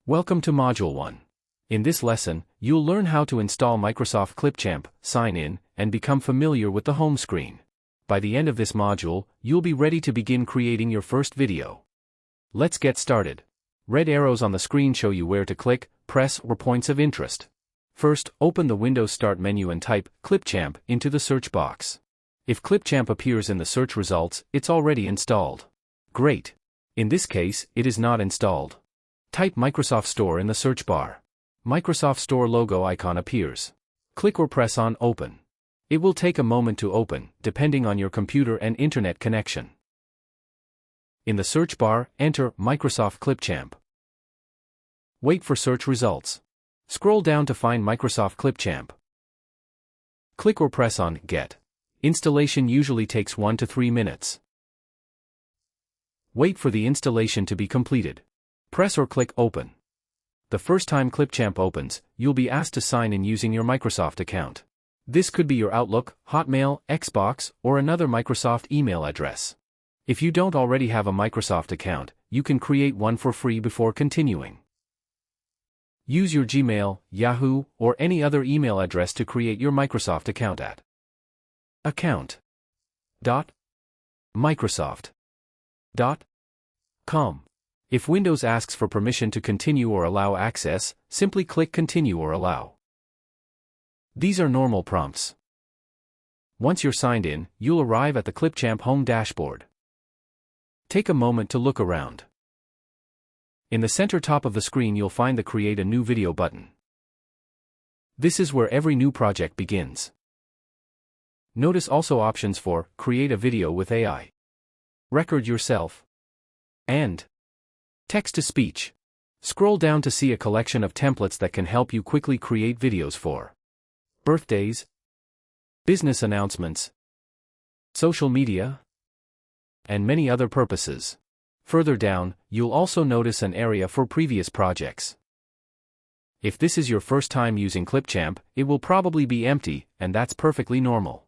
Welcome to Module 1. In this lesson, you'll learn how to install Microsoft Clipchamp, sign in, and become familiar with the home screen. By the end of this module, you'll be ready to begin creating your first video. Let's get started. Red arrows on the screen show you where to click, press, or points of interest. First, open the Windows Start menu and type Clipchamp into the search box. If Clipchamp appears in the search results, it's already installed. Great. In this case, it is not installed. Type Microsoft Store in the search bar. Microsoft Store logo icon appears. Click or press on Open. It will take a moment to open, depending on your computer and internet connection. In the search bar, enter Microsoft Clipchamp. Wait for search results. Scroll down to find Microsoft Clipchamp. Click or press on Get. Installation usually takes 1 to 3 minutes. Wait for the installation to be completed. Press or click Open. The first time Clipchamp opens, you'll be asked to sign in using your Microsoft account. This could be your Outlook, Hotmail, Xbox, or another Microsoft email address. If you don't already have a Microsoft account, you can create one for free before continuing. Use your Gmail, Yahoo, or any other email address to create your Microsoft account at account.microsoft.com. If Windows asks for permission to continue or allow access, simply click Continue or Allow. These are normal prompts. Once you're signed in, you'll arrive at the Clipchamp home dashboard. Take a moment to look around. In the center top of the screen you'll find the Create a New Video button. This is where every new project begins. Notice also options for Create a Video with AI, Record Yourself, and Text-to-Speech. Scroll down to see a collection of templates that can help you quickly create videos for birthdays, business announcements, social media, and many other purposes. Further down, you'll also notice an area for previous projects. If this is your first time using Clipchamp, it will probably be empty, and that's perfectly normal.